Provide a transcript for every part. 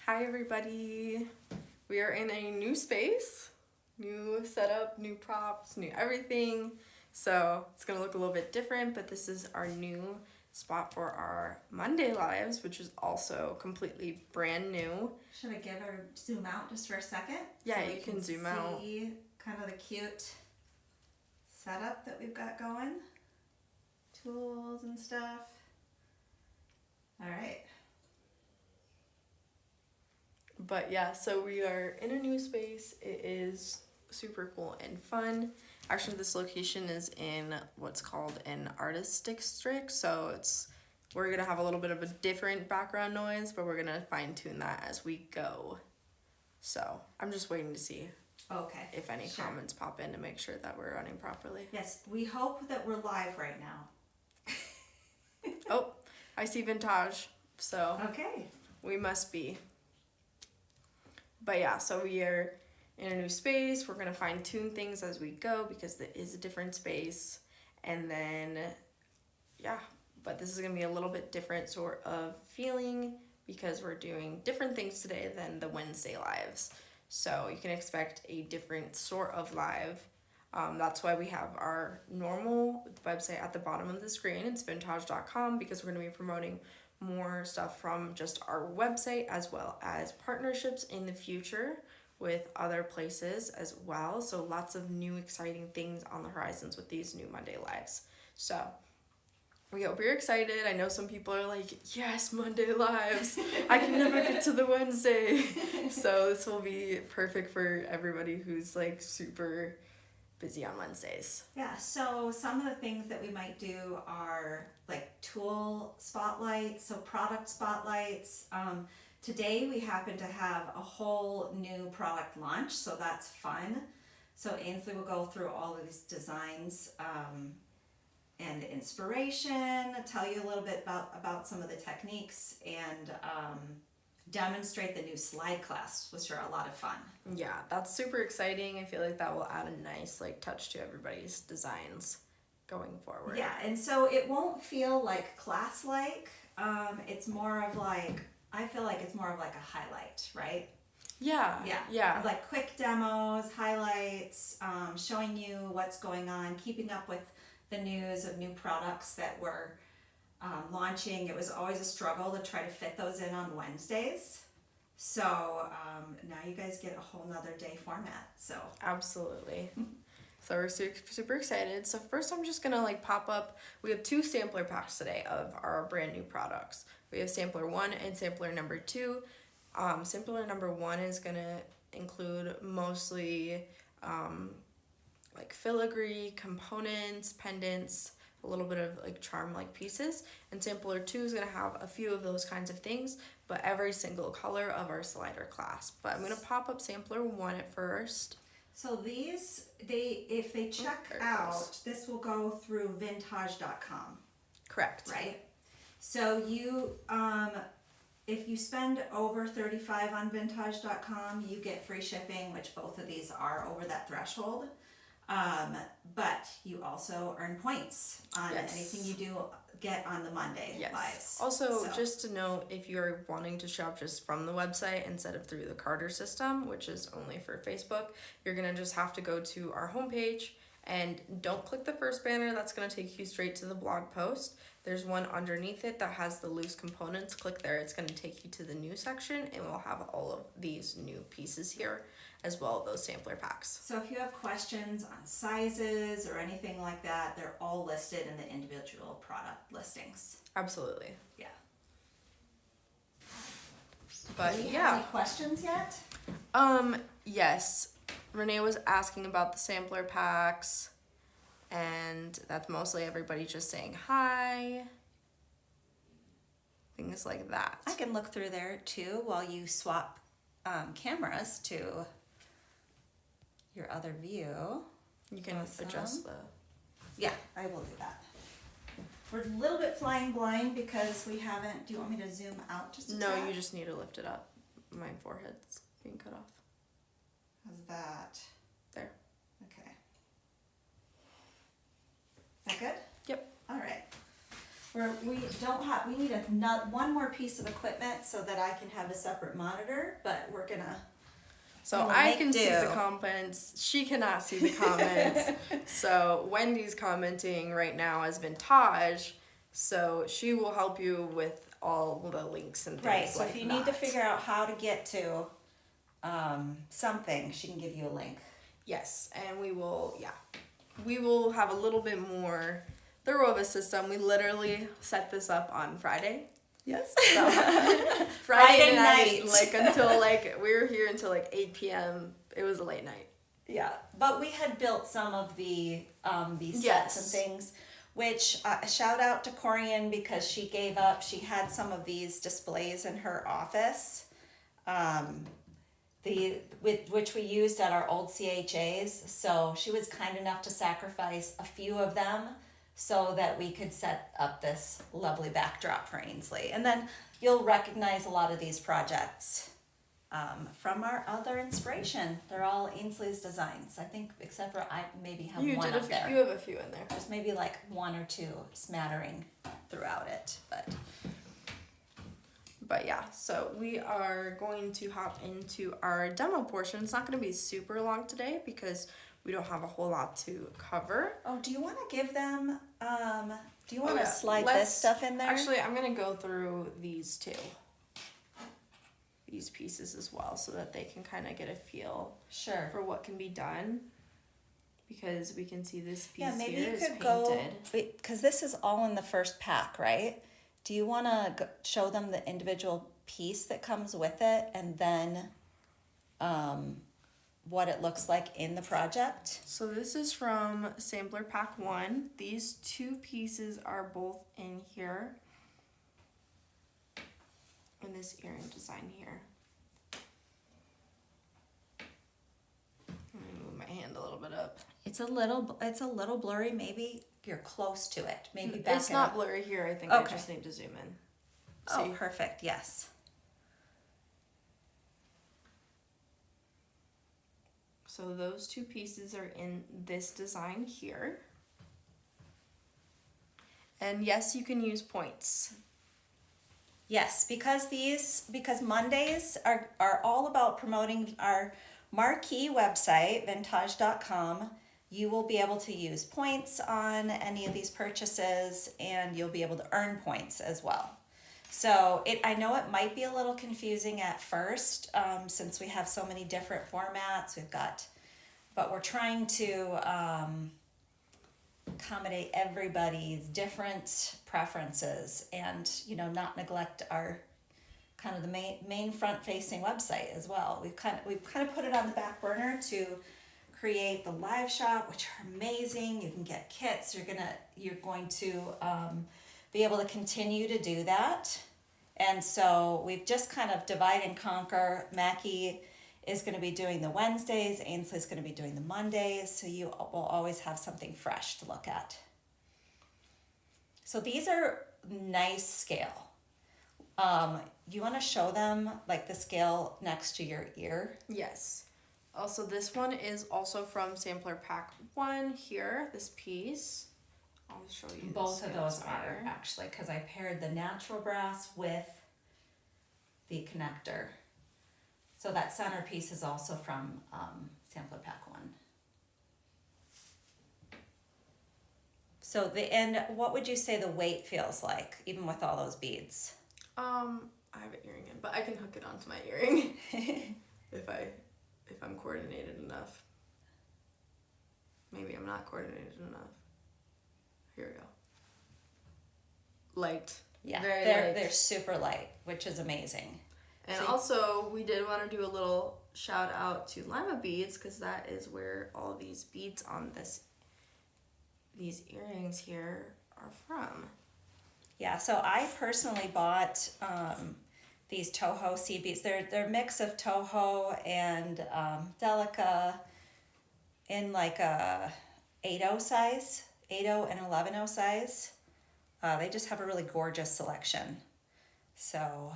Hi everybody. We are in a new space, new setup, new props, new everything. So it's gonna look a little bit different, but this is our new spot for our Monday lives, which is also completely brand new. Should I give her zoom out just for a second? Yeah, so you can zoom out. See kind of the cute setup that we've got going. Tools and stuff. All right. But yeah, so we are in a new space. It is super cool and fun. Actually, this location is in what's called an artist district, so we're gonna have a little bit of a different background noise, but we're gonna fine tune that as we go. So I'm just waiting to see Okay. if any Sure. comments pop in to make sure that we're running properly. Yes, we hope that we're live right now. Oh, I see Vintage, so Okay. we must be. But yeah, so we are in a new space. We're gonna fine tune things as we go because it is a different space. And then, yeah, but this is gonna be a little bit different sort of feeling because we're doing different things today than the Wednesday lives. So you can expect a different sort of live. That's why we have our normal website at the bottom of the screen. It's vintage.com because we're gonna be promoting more stuff from just our website as well as partnerships in the future with other places as well. So lots of new exciting things on the horizons with these new Monday lives. So we hope you're excited. I know some people are like, yes, Monday lives. I can never get to the Wednesday. So this will be perfect for everybody who's like super busy on Wednesdays. Yeah, so some of the things that we might do are like tool spotlights, so product spotlights. Today we happen to have a whole new product launch, so that's fun. So Ainsley will go through all of these designs and inspiration, tell you a little bit about some of the techniques, and demonstrate the new slide class, which are a lot of fun. Yeah, that's super exciting. I feel like that will add a nice like touch to everybody's designs going forward. Yeah, and so it won't feel like class-like. It's more of like, I feel like it's more of like a highlight, right? Yeah. Like quick demos, highlights, showing you what's going on, keeping up with the news of new products that we're launching. It was always a struggle to try to fit those in on Wednesdays. So now you guys get a whole nother day format. So Absolutely. So we're super excited. So first I'm just gonna like pop up. We have 2 sampler packs today of our brand new products. We have sampler 1 and sampler number 2. Sampler number 1 is gonna include mostly like filigree components, pendants, a little bit of like charm like pieces, and sampler 2 is going to have a few of those kinds of things, but every single color of our slider clasp. But I'm going to pop up sampler 1 at first. So these, if they check out, this will go through vintage.com. Correct. Right? So you, if you spend over $35 on vintage.com, you get free shipping, which both of these are over that threshold. But you also earn points on anything you do get on the Monday lives. Also, just to note, if you're wanting to shop just from the website instead of through the Carter system, which is only for Facebook, you're gonna just have to go to our homepage and don't click the first banner. That's gonna take you straight to the blog post. There's one underneath it that has the loose components. Click there. It's gonna take you to the new section, and we'll have all of these new pieces here, as well as those sampler packs. So if you have questions on sizes or anything like that, they're all listed in the individual product listings. Absolutely. Yeah. But do we have any questions yet? Yes. Renee was asking about the sampler packs, and that's mostly everybody just saying hi. Things like that. I can look through there too while you swap cameras to your other view. You can adjust the... Yeah, I will do that. We're a little bit flying blind because we haven't... Do you want me to zoom out just a No, tad? you just need to lift it up. My forehead's being cut off. How's that? There. Okay. That good? Yep. All right. We need one more piece of equipment so that I can have a separate monitor, but we're gonna. So we'll I make can see the do. comments. She cannot see the comments. So Wendy's commenting right now as Vintage. So she will help you with all the links and things Right, so like if you that. need to figure out how to get to something, she can give you a link. Yes, and we will have a little bit more thorough of a system. We literally set this up on Friday. Yes. So, Friday night, like until like we were here until like 8 p.m. It was a late night. Yeah, but we had built some of the these sets and things, which shout out to Corian because she gave up. She had some of these displays in her office, which we used at our old CHAs. So she was kind enough to sacrifice a few of them so that we could set up this lovely backdrop for Ainsley. And then you'll recognize a lot of these projects from our other inspiration. They're all Ainsley's designs, I think, except for I maybe have one up there. You have a few in there. There's maybe like one or two smattering throughout it, But yeah, so we are going to hop into our demo portion. It's not going to be super long today because we don't have a whole lot to cover. Oh, do you want to give them, do you want to slide this stuff in there? Actually, I'm going to go through these two. These pieces as well so that they can kind of get a feel for what can be done. Because we can see this piece here is painted. Because this is all in the first pack, right? Do you want to show them the individual piece that comes with it and then what it looks like in the project? So this is from Sampler Pack 1. These two pieces are both in here. In this earring design here. Let me move my hand a little bit up. It's a little blurry. Maybe you're close to it. Maybe back. It's not blurry here. I think I just need to zoom in. Oh, See? perfect. Yes. So those two pieces are in this design here. And yes, you can use points. Yes, because Mondays are all about promoting our marquee website, vintage.com. You will be able to use points on any of these purchases and you'll be able to earn points as well. So I know it might be a little confusing at first since we have so many different formats. But we're trying to accommodate everybody's different preferences and not neglect our kind of the main front facing website as well. We've kind of put it on the back burner to create the live shop, which are amazing. You can get kits. You're going to be able to continue to do that. And so we've just kind of divide and conquer. Mackie is going to be doing the Wednesdays. Ainsley's going to be doing the Mondays. So you will always have something fresh to look at. So these are nice scale. You want to show them like the scale next to your ear? Yes. Also, this one is also from Sampler Pack 1 here, this piece. I'll show you. Both of those are actually, because I paired the natural brass with the connector. So that center piece is also from Sampler Pack 1. So what would you say the weight feels like, even with all those beads? I have an earring in, but I can hook it onto my earring if I'm coordinated enough. Maybe I'm not coordinated enough. Here we go. Light. Yeah, they're super light, which is amazing. And also, we did want to do a little shout out to Lima Beads because that is where all these beads on these earrings here are from. Yeah, so I personally bought these Toho seed beads. They're a mix of Toho and Delica in like a 8/0 size, 8/0 and 11/0 size. They just have a really gorgeous selection. So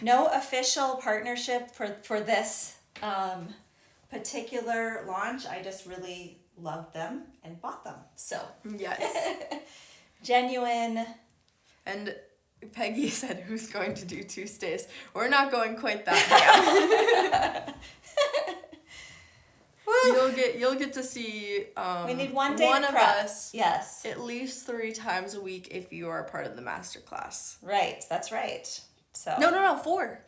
no official partnership for this particular launch. I just really loved them and bought them. So yes. genuine And Peggy said, who's going to do Tuesdays? We're not going quite that down. You'll get to see we need one day one to of prep. us Yes. at least 3 times a week if you are part of the master class. Right, that's right. So No, 4.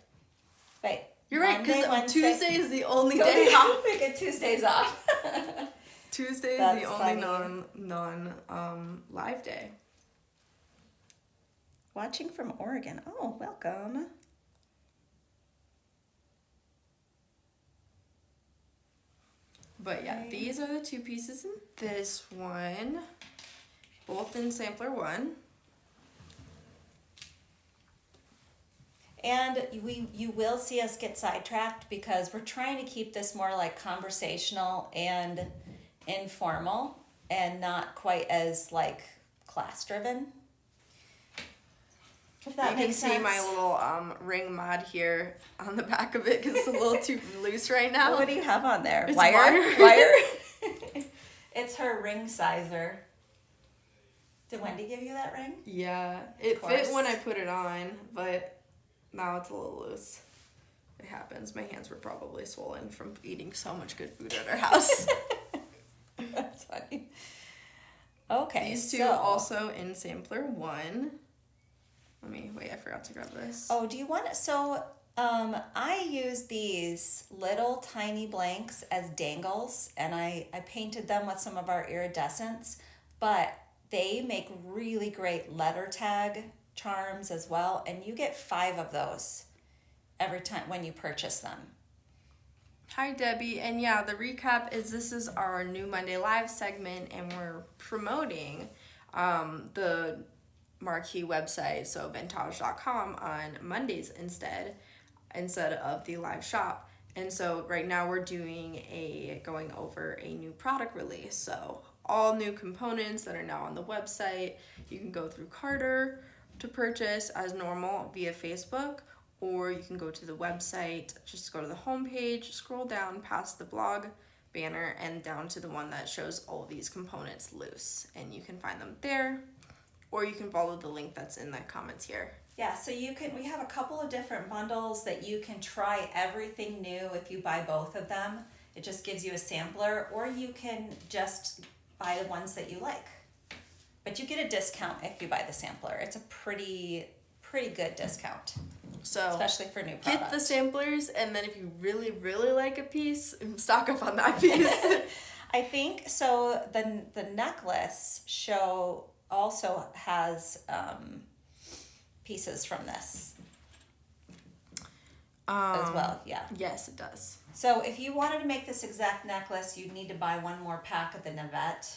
Wait. You're right, Monday, because Wednesday. Tuesday is the only So day. we get Tuesdays off. Tuesday is That's the only funny. non live day. Watching from Oregon. Oh, welcome. But yeah, these are the 2 pieces in this one, both in sampler 1. And you will see us get sidetracked because we're trying to keep this more like conversational and informal and not quite as like class driven. If that You makes can see sense. my little ring mod here on the back of it because it's a little too loose right now. What do you have on there? It's Wire? wire. It's her ring sizer. Did Wendy give you that ring? Yeah, it Of course. fit when I put it on, but now it's a little loose. It happens. My hands were probably swollen from eating so much good food at our house. That's funny. Okay. These 2 so- also in sampler 1. I forgot to grab this. Oh, do you want it? So, I use these little tiny blanks as dangles, and I painted them with some of our iridescents, but they make really great letter tag charms as well, and you get 5 of those every time when you purchase them. Hi Debbie, and yeah, the recap is this is our new Monday Live segment, and we're promoting the marquee website, so vintage.com, on Mondays instead of the live shop. And so right now we're going over a new product release. So all new components that are now on the website. You can go through Carter to purchase as normal via Facebook, or you can go to the website, just go to the homepage, scroll down past the blog banner and down to the one that shows all these components loose, and you can find them there. Or you can follow the link that's in the comments here. Yeah, so we have a couple of different bundles that you can try everything new if you buy both of them. It just gives you a sampler, or you can just buy the ones that you like. But you get a discount if you buy the sampler. It's a pretty good discount. So especially for new products. Get the samplers, and then if you really, really like a piece, stock up on that piece. I think so. The necklace show also has pieces from this as well. Yeah. Yes, it does. So if you wanted to make this exact necklace, you'd need to buy one more pack of the Navette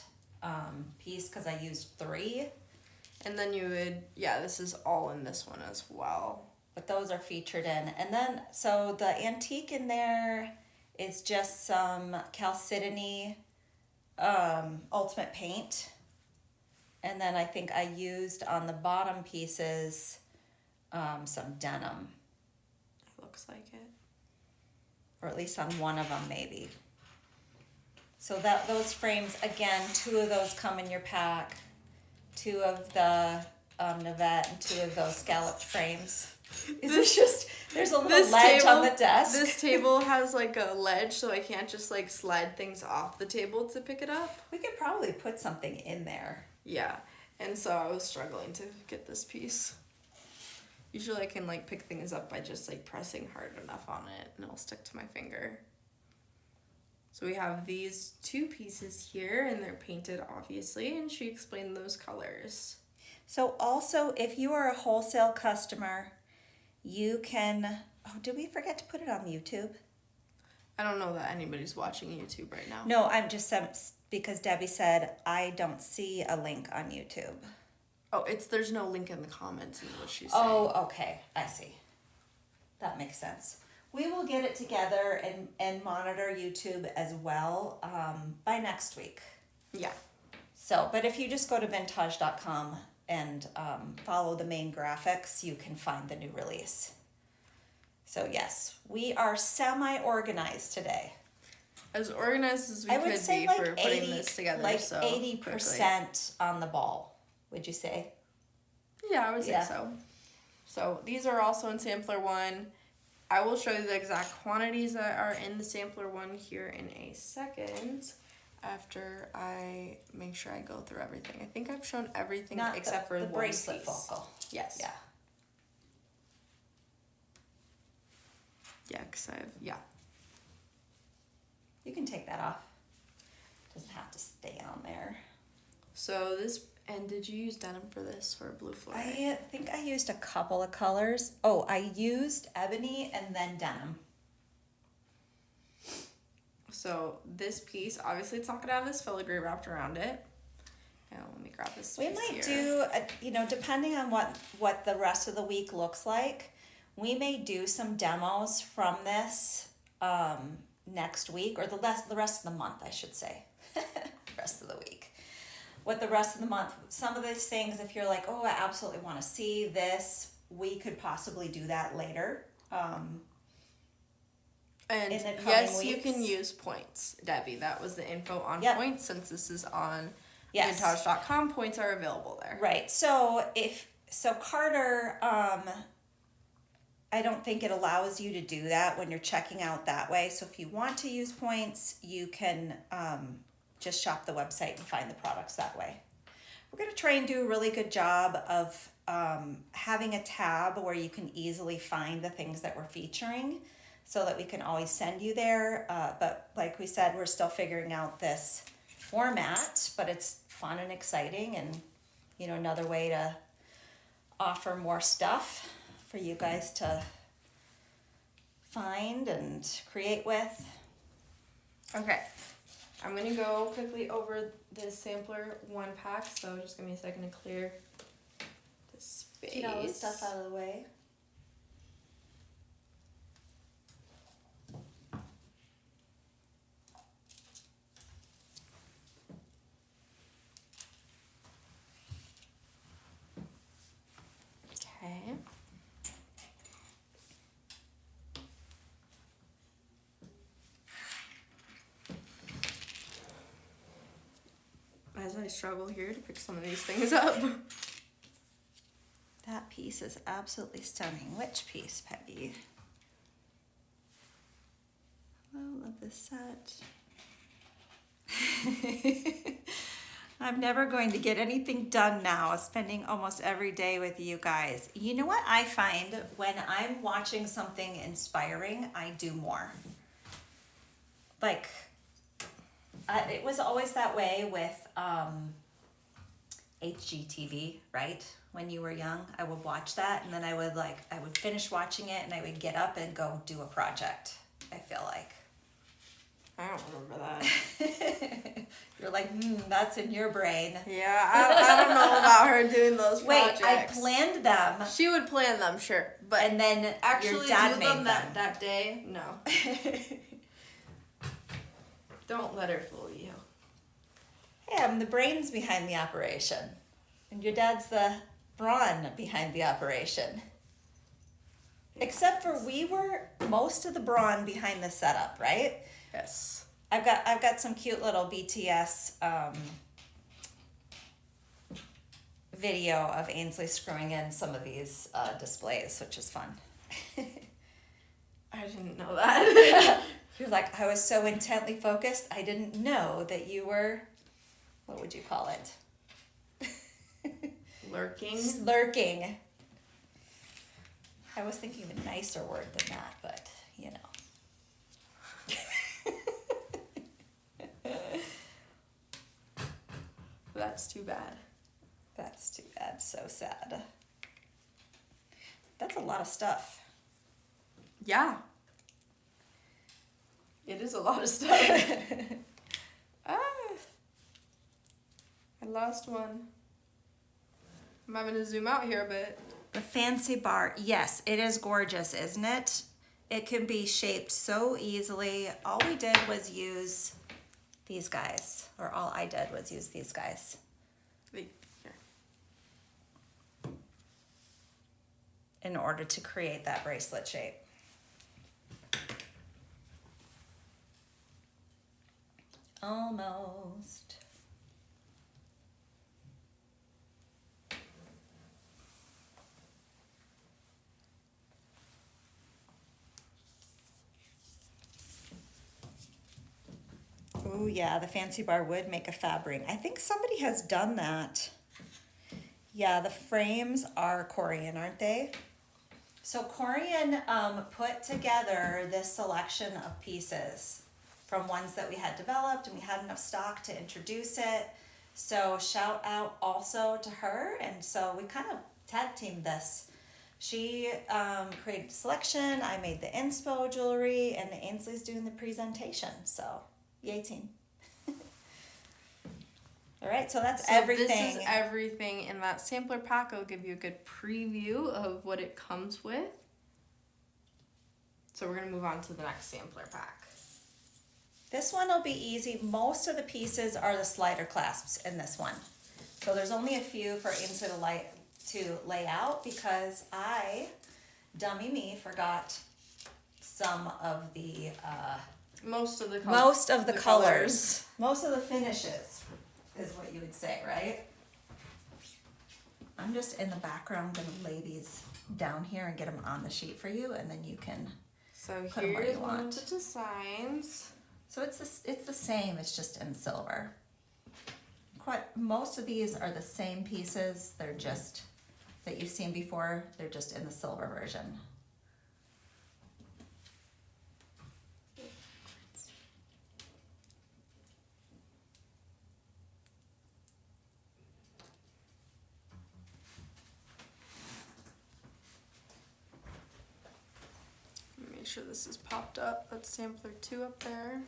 piece because I used 3. And then you would, this is all in this one as well. But those are featured in. And then, so the antique in there is just some Chalcedony Ultimate Paint. And then I think I used on the bottom pieces some denim. Looks like it. Or at least on one of them maybe. So those frames, again, 2 of those come in your pack. 2 of the Navette and 2 of those scalloped frames. There's a little ledge on the desk. This table has like a ledge, so I can't just like slide things off the table to pick it up. We could probably put something in there. Yeah, and so I was struggling to get this piece. Usually I can like pick things up by just like pressing hard enough on it and it'll stick to my finger. So we have these 2 pieces here, and they're painted obviously, and she explained those colors. So also, if you are a wholesale customer, you can, did we forget to put it on YouTube? I don't know that anybody's watching YouTube right now. No, I'm just, because Debbie said, I don't see a link on YouTube. Oh, there's no link in the comments is what she's saying. Oh, okay, I see. That makes sense. We will get it together and monitor YouTube as well by next week. Yeah. So, but if you just go to vintage.com and follow the main graphics, you can find the new release. So yes, we are semi-organized today. As organized as we I would could say be like for putting 80, this together like so 80% on the ball, would you say? Yeah, I would say Yeah. so. So these are also in sampler 1. I will show you the exact quantities that are in the sampler 1 here in a second after I make sure I go through everything. I think I've shown everything Not except for the one bracelet piece. focal. Yes. Yeah. Yeah, because yeah. You can take that off. Doesn't have to stay on there. So this, and did you use denim for this or blue floral? I think I used a couple of colors. Oh, I used ebony and then denim. So this piece, obviously it's not going to have this filigree wrapped around it. Now let me grab this We piece might here. do, depending on what the rest of the week looks like, we may do some demos from this next week, or the rest of the month, I should say. Rest of the week. With the rest of the month, some of these things, if you're like, oh, I absolutely want to see this, we could possibly do that later. And in the coming yes, you weeks. can use points, Debbie. That was the info on Yep. points. Since this is on Yes. vintage.com, points are available there. Right. So Carter, I don't think it allows you to do that when you're checking out that way. So if you want to use points, you can just shop the website and find the products that way. We're going to try and do a really good job of having a tab where you can easily find the things that we're featuring so that we can always send you there. But like we said, we're still figuring out this format, but it's fun and exciting, and another way to offer more stuff for you guys to find and create with. Okay. I'm going to go quickly over this sampler 1 pack, so just give me a second to clear the space. Get all the stuff out of the way. Okay. As I struggle here to pick some of these things up. That piece is absolutely stunning. Which piece, Peggy? Oh, love this set. I'm never going to get anything done now, spending almost every day with you guys. You know what I find when I'm watching something inspiring, I do more. Like, it was always that way with HGTV, right? When you were young, I would watch that, and then I would finish watching it, and I would get up and go do a project, I feel like. I don't remember that. You're like, that's in your brain. Yeah, I don't know about her doing those projects. Wait, I planned them. She would plan them, sure. But And then actually your dad do made them that day? No. Don't let her fool you. Hey, I'm the brains behind the operation. And your dad's the brawn behind the operation. Except for we were most of the brawn behind the setup, right? Yes. I've got some cute little BTS video of Ainsley screwing in some of these displays, which is fun. I didn't know that. You're like, I was so intently focused, I didn't know that you were, what would you call it? Lurking. Lurking. I was thinking of a nicer word than that, but you know. That's too bad. That's too bad. So sad. That's a lot of stuff. Yeah. It is a lot of stuff. I lost one. I'm having to zoom out here a bit. The fancy bar. Yes, it is gorgeous, isn't it? It can be shaped so easily. All we did was use these guys, or all I did was use these guys. Here. In order to create that bracelet shape. Almost. Oh yeah, the fancy bar would make a fab ring. I think somebody has done that. Yeah, the frames are Corian, aren't they? So Corian put together this selection of pieces from ones that we had developed, and we had enough stock to introduce it. So shout out also to her, and so we kind of tag teamed this. She created the selection, I made the inspo jewelry, and Ainsley's doing the presentation. So yay team. All right, so that's everything. This is everything in that sampler pack. I'll give you a good preview of what it comes with. So we're going to move on to the next sampler pack. This one will be easy. Most of the pieces are the slider clasps in this one. So there's only a few for Ainsley to lay out because I, dummy me, forgot some of the most of the colors. Most of the finishes is what you would say, right? I'm just in the background going to lay these down here and get them on the sheet for you, and then you can put them where you want. One of the designs. So it's the same, it's just in silver. Most of these are the same pieces, they're just, that you've seen before, they're just in the silver version. Make sure this is popped up. That's sampler 2 up there.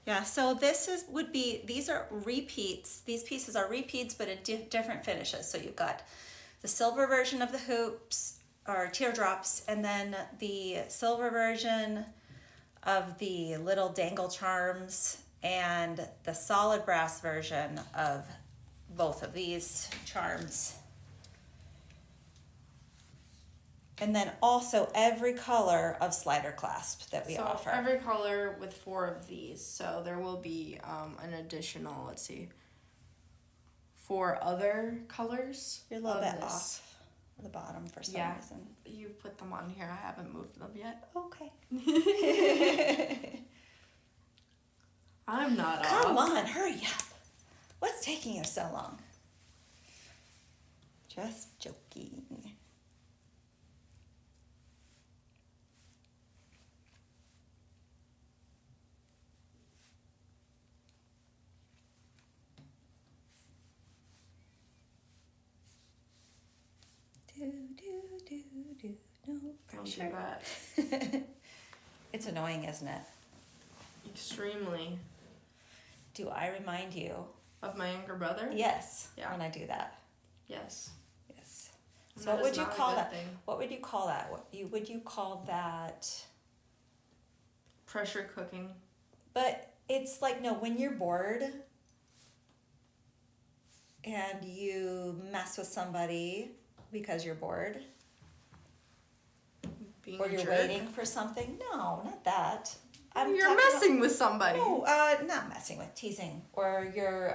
Yeah, so these are repeats. These pieces are repeats, but in different finishes. So you've got the silver version of the hoops or teardrops, and then the silver version of the little dangle charms, and the solid brass version of both of these charms. And then also every color of slider clasp that we offer. Every color with 4 of these. So there will be an additional, let's see, 4 other colors. You're a little bit off the bottom for some reason. You put them on here. I haven't moved them yet. Okay. I'm not Come off. on, hurry up. What's taking you so long? Just joking. No Don't do pressure. that. It's annoying, isn't it? Extremely. Do I remind you? Of my younger brother? Yes. Yeah. When I do that. Yes. Yes. And So that what would is you not a call good that? thing. What would you call that? Would you call that? Pressure cooking. But it's like, no, when you're bored and you mess with somebody because you're bored, Being or a you're jerk. waiting for something. No, not that. You're talking messing with somebody. No, not messing with, teasing, or you're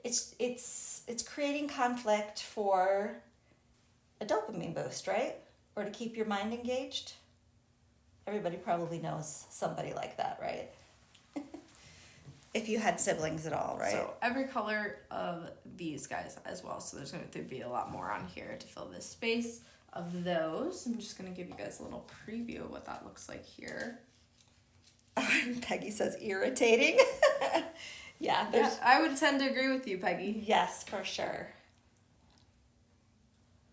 it's creating conflict for a dopamine boost, right? Or to keep your mind engaged. Everybody probably knows somebody like that, right? If you had siblings at all, right? So every color of these guys as well. So there's going to be a lot more on here to fill this space of those. I'm just going to give you guys a little preview of what that looks like here. Peggy says irritating. Yeah, I would tend to agree with you, Peggy. Yes, for sure.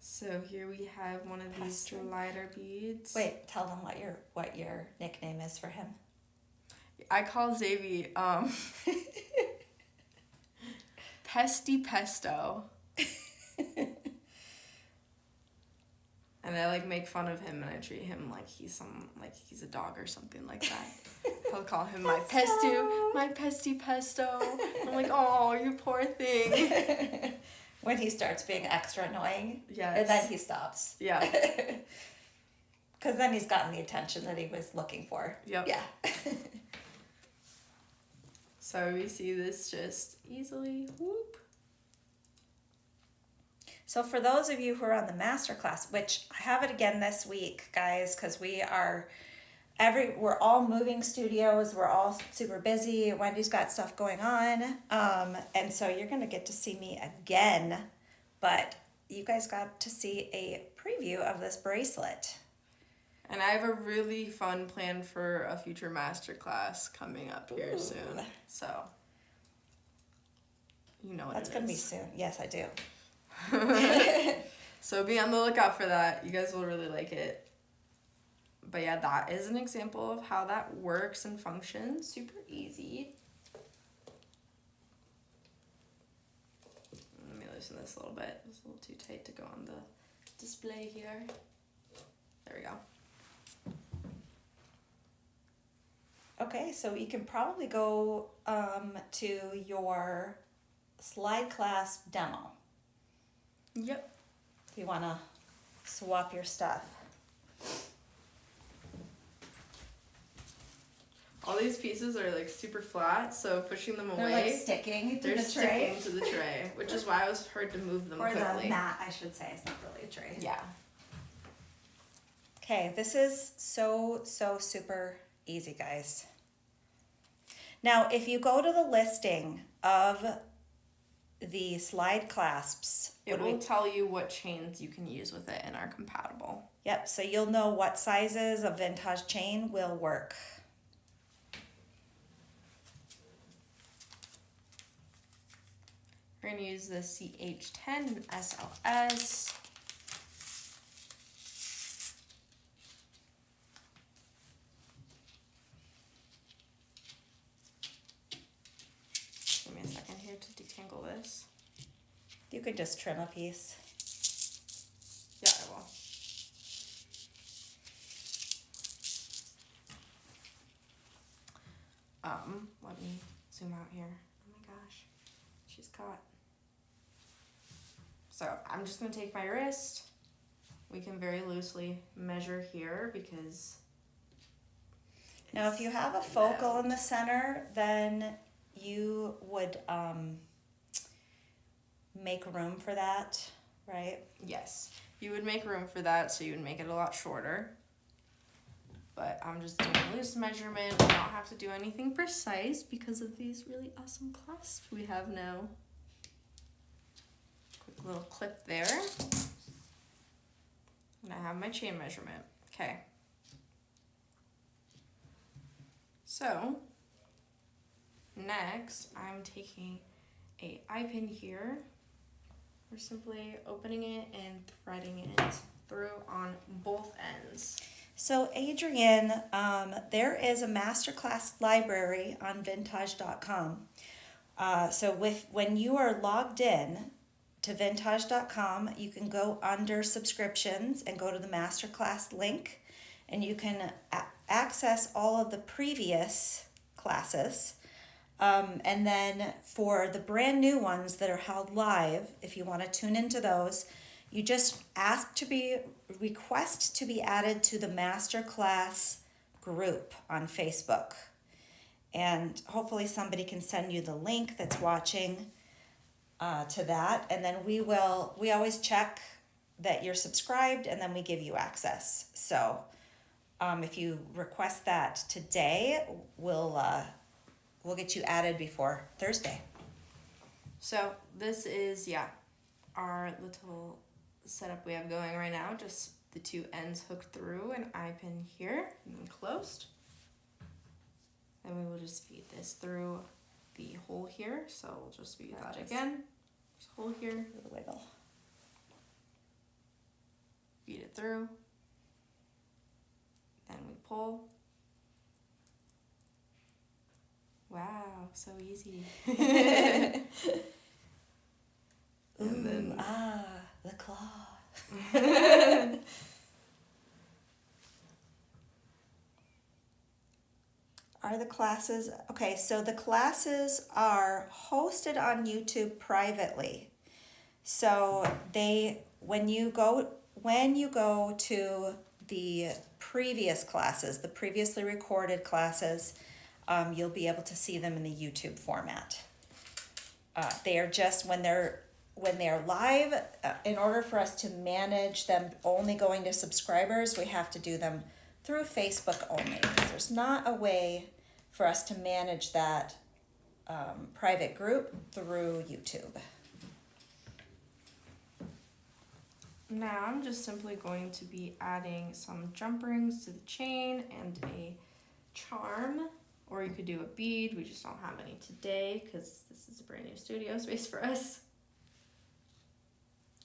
So here we have one of these Pestering. lighter beads. Wait, tell them what your nickname is for him. I call Xavier Pesty Pesto. And I make fun of him, and I treat him like he's a dog or something like that. I'll call him my pesty pesto. I'm like, oh, you poor thing. When he starts being extra annoying. Yes. And then he stops. Yeah. Because then he's gotten the attention that he was looking for. Yep. Yeah. So we see this just easily, whoop. So for those of you who are on the masterclass, which I have it again this week, guys, because we are we're all moving studios. We're all super busy. Wendy's got stuff going on. And so you're going to get to see me again. But you guys got to see a preview of this bracelet. And I have a really fun plan for a future masterclass coming up here soon. So, you know what That's going to be soon. Yes, I do. So be on the lookout for that. You guys will really like it. But yeah, that is an example of how that works and functions. Super easy. Let me loosen this a little bit. It's a little too tight to go on the display here. There we go. Okay, so you can probably go to your slide clasp demo. Yep. If you want to swap your stuff. All these pieces are like super flat, so pushing them away. They're like sticking to They're the tray. sticking to the tray, which is why it was hard to move them Or quickly. the mat, I should say. It's not really a tray. Yeah. Okay, this is so super easy, guys. Now, if you go to the listing of the slide clasps, It will tell you what chains you can use with it and are compatible. Yep, so you'll know what sizes of vintage chain will work. We're going to use the CH10 SLS. Give me a second here to detangle this. You could just trim a piece. Yeah, I will. Let me zoom out here. Oh my gosh, she's caught. So I'm just gonna take my wrist. We can very loosely measure here because. Now, if you have a focal in the center, then you would make room for that, right? Yes, you would make room for that, so you would make it a lot shorter. But I'm just doing a loose measurement. We don't have to do anything precise because of these really awesome clasps we have now. Quick little clip there. And I have my chain measurement. Okay. So, next I'm taking a eye pin here. We're simply opening it and threading it through on both ends. So Adrienne, there is a masterclass library on vintage.com. So when you are logged in to vintage.com, you can go under subscriptions and go to the masterclass link, and you can access all of the previous classes. And then for the brand new ones that are held live, if you want to tune into those, you just request to be added to the masterclass group on Facebook. And hopefully somebody can send you the link that's watching to that. And then we always check that you're subscribed, and then we give you access. So if you request that today, we'll get you added before Thursday. So this is, our little setup we have going right now. Just the two ends hooked through, an eye pin here and closed. And we will just feed this through the hole here. So we'll just feed that again. There's a hole here. The wiggle. Feed it through. Then we pull. Wow, so easy. And then the claw. Are the classes okay? So the classes are hosted on YouTube privately. So when you go to the previous classes, the previously recorded classes, you'll be able to see them in the YouTube format. They are just when they're live. In order for us to manage them only going to subscribers, we have to do them through Facebook only. There's not a way for us to manage that private group through YouTube. Now I'm just simply going to be adding some jump rings to the chain and a charm, or you could do a bead. We just don't have any today because this is a brand new studio space for us.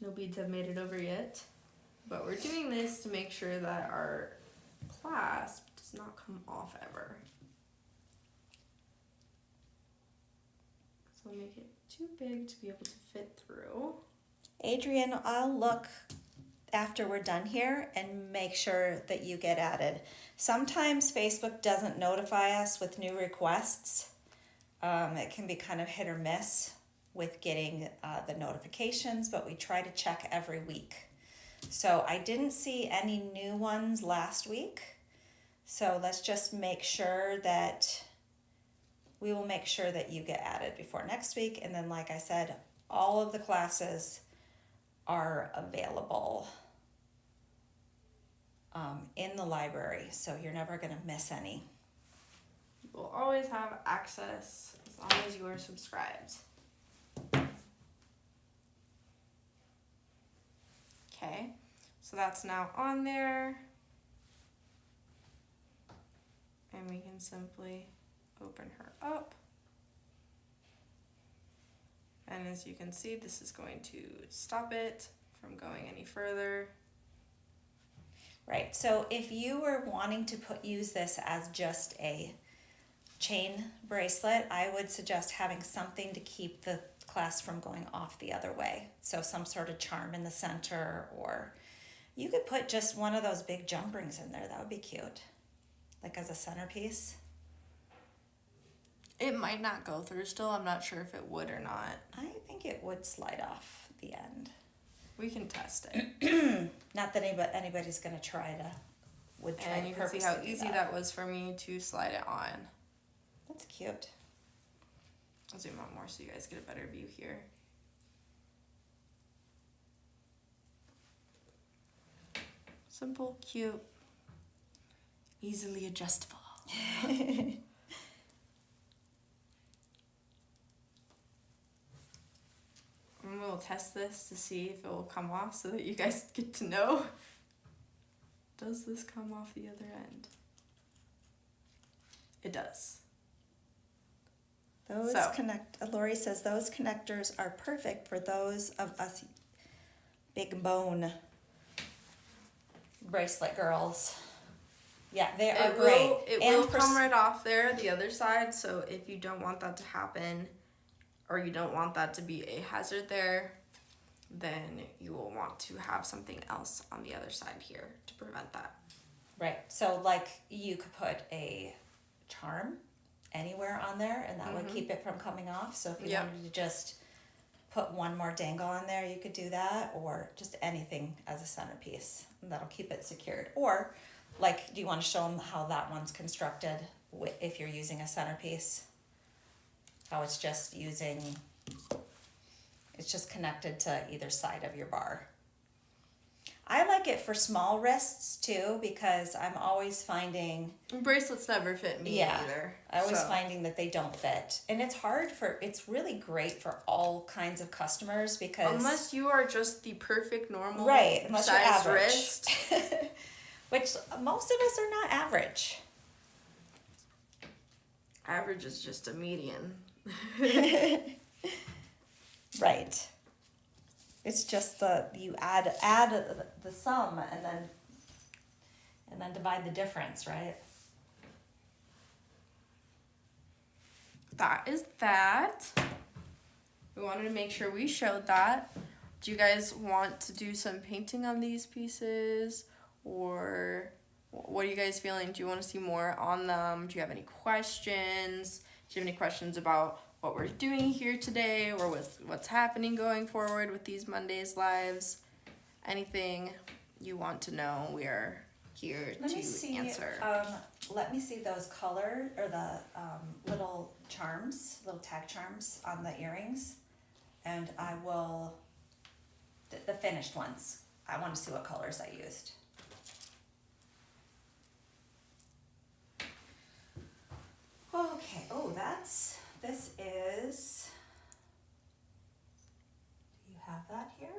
No beads have made it over yet, but we're doing this to make sure that our clasp does not come off ever. So we'll make it too big to be able to fit through. Adrian, I'll look after we're done here and make sure that you get added. Sometimes Facebook doesn't notify us with new requests. It can be kind of hit or miss with getting the notifications, but we try to check every week. So I didn't see any new ones last week. So let's just make sure that we will make sure that you get added before next week. And then, like I said, all of the classes are available in the library, so you're never going to miss any. You will always have access as long as you are subscribed. Okay, so that's now on there. And we can simply open her up. And as you can see, this is going to stop it from going any further. Right, so if you were wanting to use this as just a chain bracelet, I would suggest having something to keep the clasp from going off the other way. So some sort of charm in the center, or you could put just one of those big jump rings in there. That would be cute, like as a centerpiece. It might not go through still. I'm not sure if it would or not. I think it would slide off the end. We can test it. Not that anybody's going to try to, and you can see how easy that was for me to slide it on. That's cute. I'll zoom out more so you guys get a better view here. Simple, cute, easily adjustable. And we'll test this to see if it will come off so that you guys get to know. Does this come off the other end? It does. Lori says those connectors are perfect for those of us big bone bracelet girls. Yeah, they are great. It will come right off there, the other side, so if you don't want that to happen, or you don't want that to be a hazard there, then you will want to have something else on the other side here to prevent that. Right, so like you could put a charm anywhere on there and that would keep it from coming off. So if you wanted to just put one more dangle on there, you could do that, or just anything as a centerpiece, and that'll keep it secured. Or like, do you want to show them how that one's constructed if you're using a centerpiece? How it's just connected to either side of your bar. I like it for small wrists too, because I'm always finding bracelets never fit me either. I always finding that they don't fit, and it's really great for all kinds of customers, because unless you are just the perfect normal unless you're size average. wrist, which most of us are not average. Average is just a median. Right. It's just you add the sum and then divide the difference, right? That is that. We wanted to make sure we showed that. Do you guys want to do some painting on these pieces, or what are you guys feeling? Do you want to see more on them? Do you have any questions? Do you have any questions about what we're doing here today, or with what's happening going forward with these Mondays lives? Anything you want to know, we are here to answer. Let me see those color or the little charms, little tag charms on the earrings, and I will the finished ones. I want to see what colors I used. Oh, this is, do you have that here?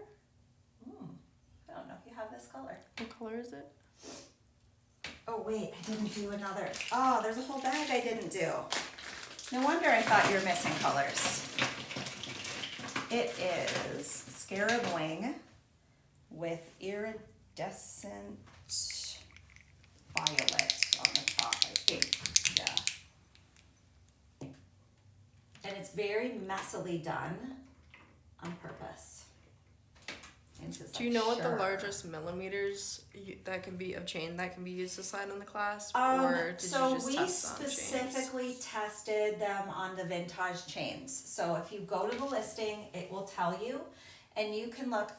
I don't know if you have this color. What color is it? Oh wait, I didn't do another. Oh, there's a whole bag I didn't do. No wonder I thought you were missing colors. It is Scarab Wing with iridescent violet on the top, I think. Yeah. And it's very messily done on purpose. Do you know what the largest millimeters that can be of chain that can be used to slide on the clasp, or did so you just we test on chains? specifically tested them on the vintage chains. So if you go to the listing, it will tell you, and you can look.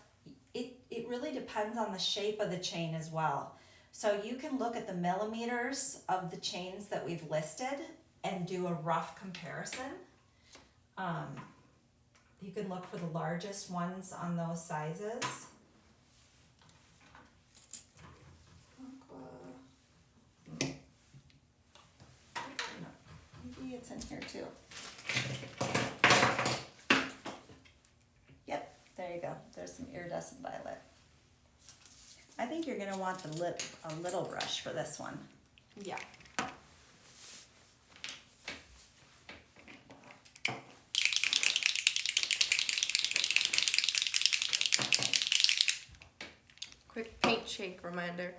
It really depends on the shape of the chain as well. So you can look at the millimeters of the chains that we've listed and do a rough comparison. You can look for the largest ones on those sizes. Maybe it's in here too. Yep, there you go. There's some iridescent violet. I think you're gonna want a little brush for this one. Yeah. Quick paint shake reminder.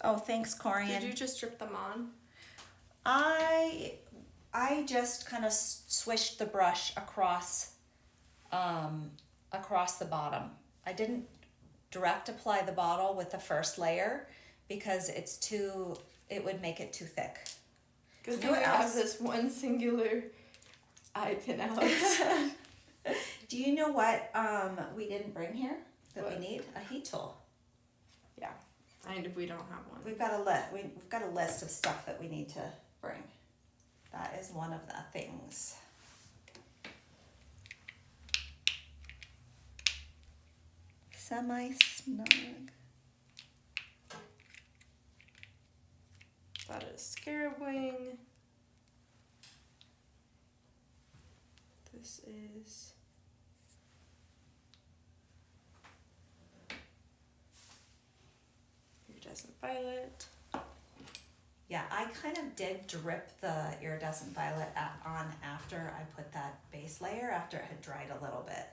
Oh, thanks, Corian. Did you just drip them on? I just kind of swished the brush across the bottom. I didn't direct apply the bottle with the first layer because it would make it too thick. Because we have this one singular eye pin out. Do you know what we didn't bring here that What? we need? A heat tool. Yeah, and if we don't have one. We've got a list of stuff that we need to bring. That is one of the things. Semi-snug. That is Scarab Wing. This is iridescent violet. Yeah, I kind of did drip the iridescent violet on after I put that base layer, after it had dried a little bit.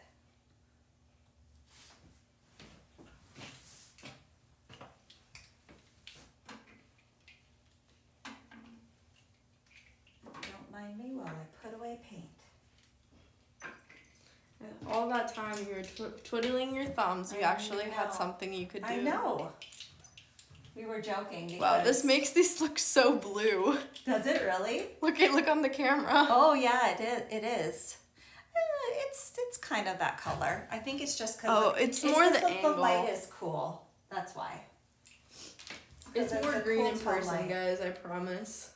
Don't mind me while I put away paint. All that time you were twiddling your thumbs, you I actually had know. something you could do. I know. We were joking because... Wow, this makes these look so blue. Does it really? Look on the camera. Oh yeah, it is. It's kind of that color. I think it's just because... Oh, it's more the angle. The light is cool. That's why. It's more a green cool in tone person, light. guys, I promise.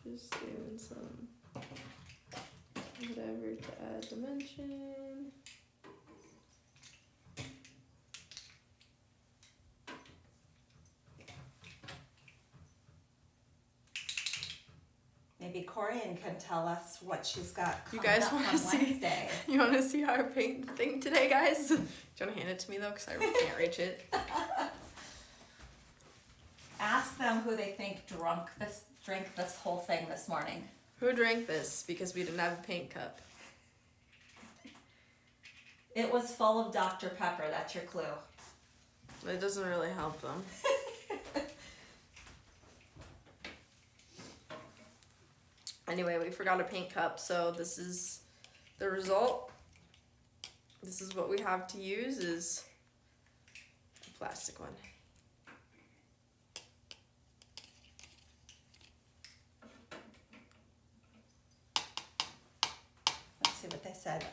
Just doing some whatever to add dimension. Maybe Corian can tell us what she's got You coming guys up want on to see? Wednesday. You want to see our paint thing today, guys? Do you want to hand it to me though, because I can't reach it. Ask them who they think drank this whole thing this morning. Who drank this because we didn't have a paint cup? It was full of Dr. Pepper. That's your clue. It doesn't really help them. Anyway, we forgot a paint cup, so this is the result. This is what we have to use, is a plastic one. Let's see what they said.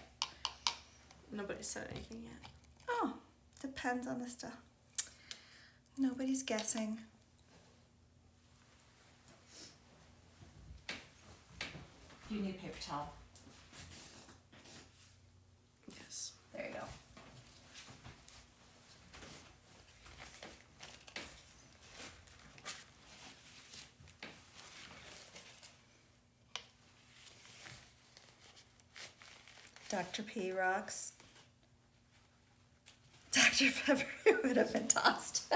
Nobody said anything yet. Oh, depends on the stuff. Nobody's guessing. You need a paper towel. Yes. There you go. Dr. P rocks. Dr. Pepper would have been tossed.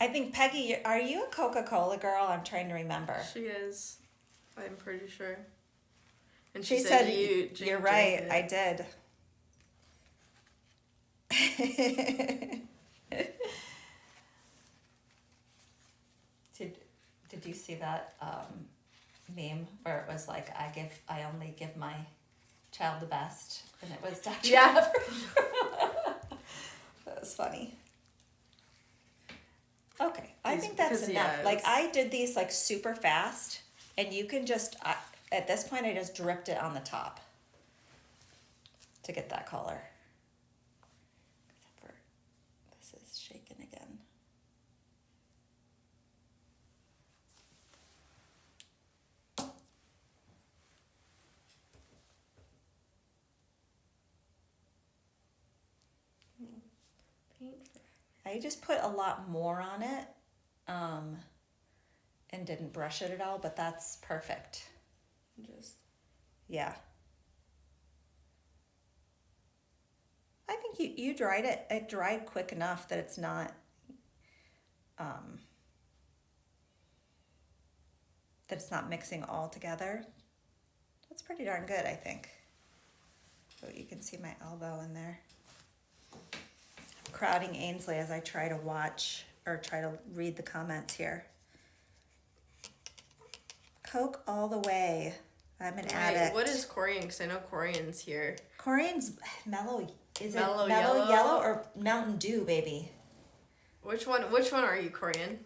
I think, Peggy, are you a Coca-Cola girl? I'm trying to remember. She is. I'm pretty sure. And She said you're right. I did. Did you see that meme where it was like, I only give my child the best, and it was Dr. Yeah. Pepper. That was funny. Okay, I think that's enough. Like, I did these like super fast, and you can just at this point I just dripped it on the top to get that color. Except for this is shaking again. I just put a lot more on it, and didn't brush it at all, but that's perfect. Yeah. I think you dried it. It dried quick enough that it's not, that it's not mixing all together. That's pretty darn good, I think. So you can see my elbow in there. Crowding Ainsley as I try to watch or try to read the comments here. Coke all the way. I'm an addict. What is Corian? Because I know Corian's here. Corian's mellow. Is Mellow it mellow yellow? yellow or Mountain Dew, baby? Which one are you, Corian?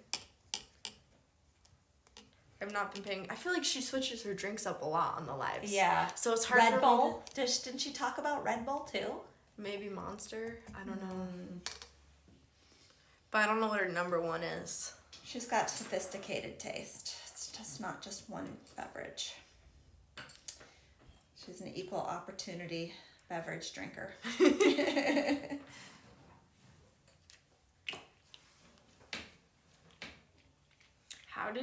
I've not been paying. I feel like she switches her drinks up a lot on the lives. Yeah. So it's hard. Red Bull. Didn't she talk about Red Bull too? Maybe Monster. I don't know. But I don't know what her number one is. She's got sophisticated taste. It's just not just one beverage. She's an equal opportunity beverage drinker.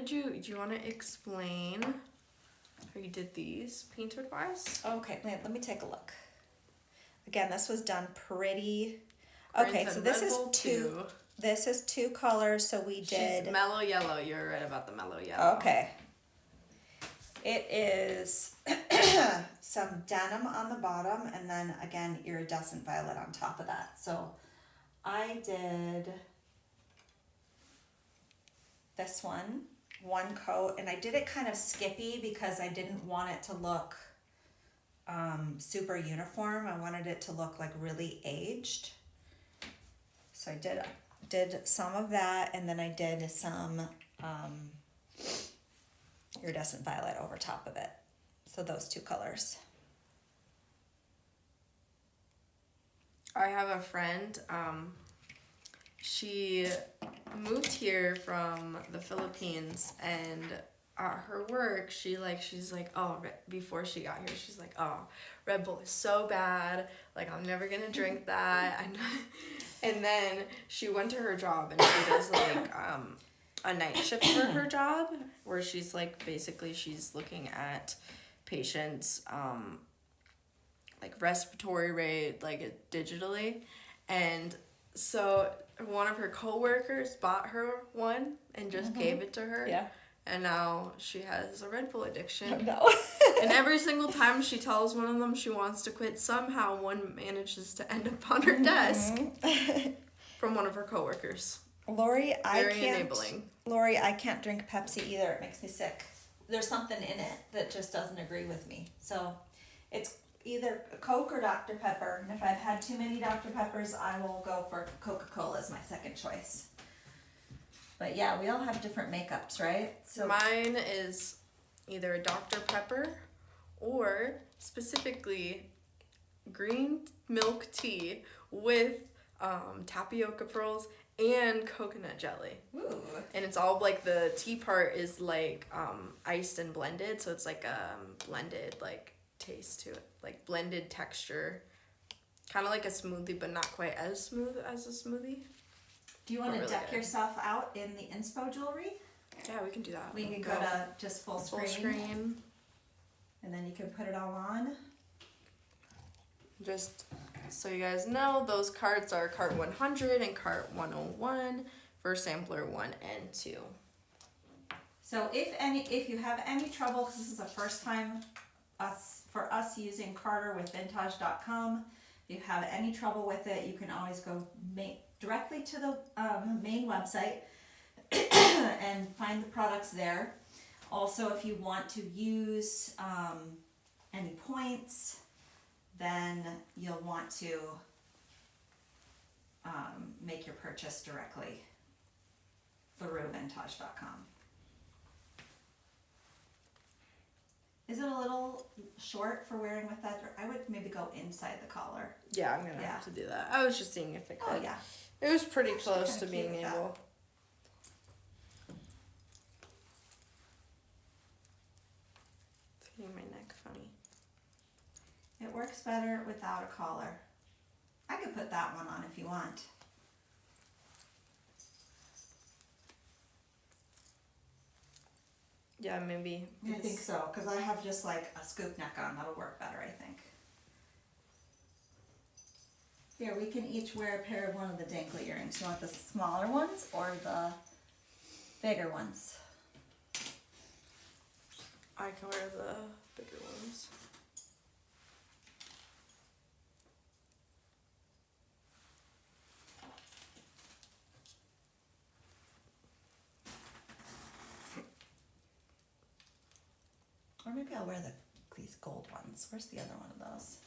Do you want to explain how you did these painted wise? Okay, let me take a look. Again, this was done pretty. Corinne Okay, said so this Red is Bull two. This is two colors, so we did. She's mellow yellow. You're right about the mellow yellow. Okay. It is some denim on the bottom, and then again iridescent violet on top of that. So I did this one coat, and I did it kind of skippy because I didn't want it to look super uniform. I wanted it to look like really aged. So I did some of that, and then I did some iridescent violet over top of it. So those two colors. I have a friend, she moved here from the Philippines, and at her work, she's like, oh, before she got here, she's like, oh, Red Bull is so bad, like, I'm never gonna drink that. And then she went to her job, and she does, like, a night shift for her job, where she's, like, basically she's looking at patients, like, respiratory rate, like, digitally, and so one of her coworkers bought her one and just gave it to her. Yeah. And now she has a Red Bull addiction. Oh, no. And every single time she tells one of them she wants to quit, somehow one manages to end up on her desk from one of her coworkers. Lori, Very enabling. Lori, I can't drink Pepsi either. It makes me sick. There's something in it that just doesn't agree with me. So it's either Coke or Dr. Pepper. And if I've had too many Dr. Peppers, I will go for Coca-Cola as my second choice. But yeah, we all have different makeups, right? So mine is either a Dr. Pepper or specifically green milk tea with tapioca pearls and coconut jelly. Ooh. And it's all like the tea part is like iced and blended, so it's like blended like taste to it, like blended texture, kind of like a smoothie, but not quite as smooth as a smoothie. Do you want to really deck good. yourself out in the inspo jewelry? Yeah, we can do that. We can go to just full screen. Full screen. And then you can put it all on. Just so you guys know, those carts are cart 100 and cart 101 for sampler 1 and 2. So if you have any trouble, because this is the first time for us using Carter with Vintage.com, if you have any trouble with it, you can always go directly to the main website and find the products there. Also, if you want to use any points, then you'll want to make your purchase directly through Vintage.com. Is it a little short for wearing with that? I would maybe go inside the collar. Yeah, I'm gonna have to do that. I was just seeing if it could. Oh yeah. It was pretty close to being able. It's getting my neck funny. It works better without a collar. I could put that one on if you want. Yeah, maybe. I think so, because I have just like a scoop neck on. That'll work better, I think. Here, we can each wear a pair of one of the dangly earrings. You want the smaller ones or the bigger ones? I can wear the bigger ones. Or maybe I'll wear these gold ones. Where's the other one of those?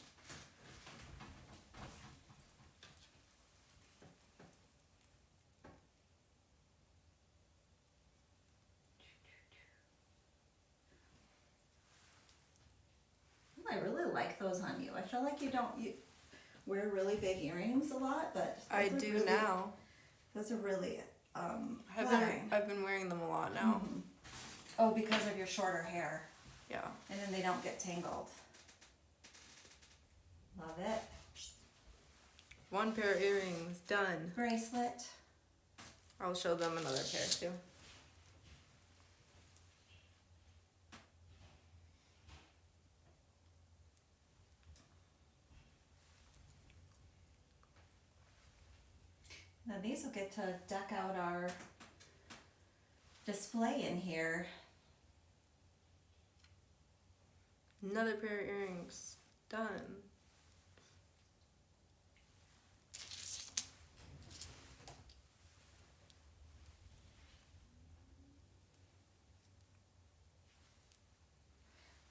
I really like those on you. I feel like you wear really big earrings a lot, but I do really, now. Those are really I've been wearing them a lot now. Mm-hmm. Oh, because of your shorter hair. Yeah. And then they don't get tangled. Love it. One pair of earrings done. Bracelet. I'll show them another pair too. Now these will get to deck out our display in here. Another pair of earrings done.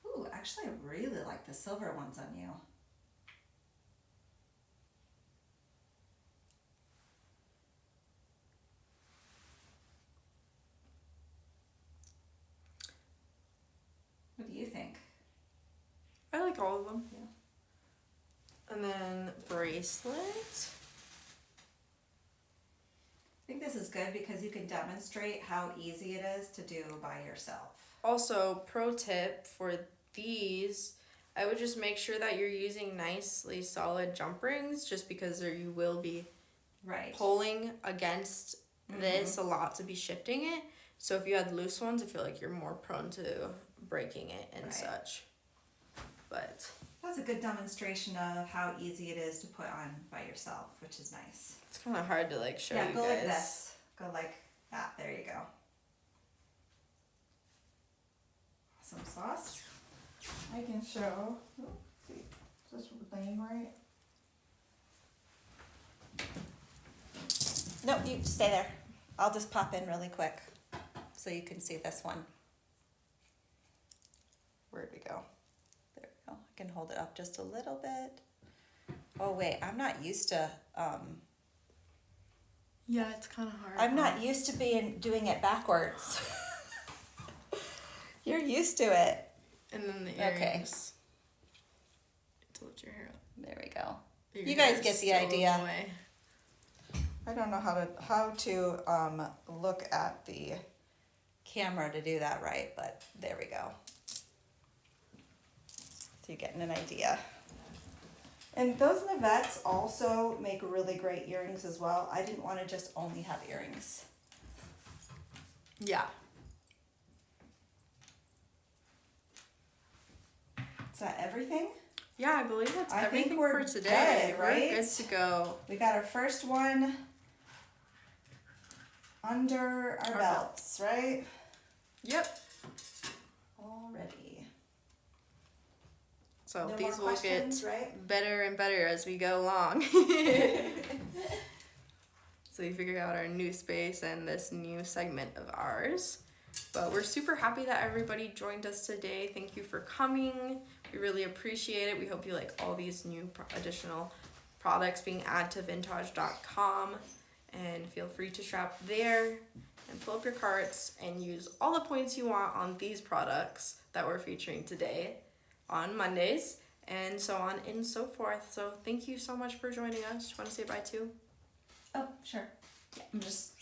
Ooh, actually I really like the silver ones on you. What do you think? I like all of them. Yeah. And then bracelet. I think this is good because you can demonstrate how easy it is to do by yourself. Also, pro tip for these, I would just make sure that you're using nicely solid jump rings, just because you will be pulling against this a lot to be shifting it. So if you had loose ones, I feel like you're more prone to breaking it and such. But that's a good demonstration of how easy it is to put on by yourself, which is nice. It's kind of hard to show you guys. Yeah, go like this. Go like that. There you go. Some sauce. I can show. Oh, see, is this laying right? Nope, you stay there. I'll just pop in really quick so you can see this one. Where'd we go? There we go. I can hold it up just a little bit. Oh wait, I'm not used to yeah, it's kind of hard. I'm not used to doing it backwards. You're used to it. And then the earrings. To lift your hair up. There we go. Your you guys get the still idea. away. I don't know how to look at the camera to do that right, but there we go. So you're getting an idea. And those Nouvettes also make really great earrings as well. I didn't want to just only have earrings. Yeah. Is that everything? Yeah, I believe that's I think everything we're for today. good, right? We're good to go. We got our first one under our belts, right? Yep. Already. So No these more will get questions, right? better and better as we go along. So we figured out our new space and this new segment of ours. But we're super happy that everybody joined us today. Thank you for coming. We really appreciate it. We hope you like all these new additional products being added to vintage.com. And feel free to shop there and fill up your carts and use all the points you want on these products that we're featuring today on Mondays and so on and so forth. So thank you so much for joining us. Want to say bye too? Oh, sure. Yeah, I'm just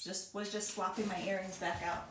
swapping my earrings back out.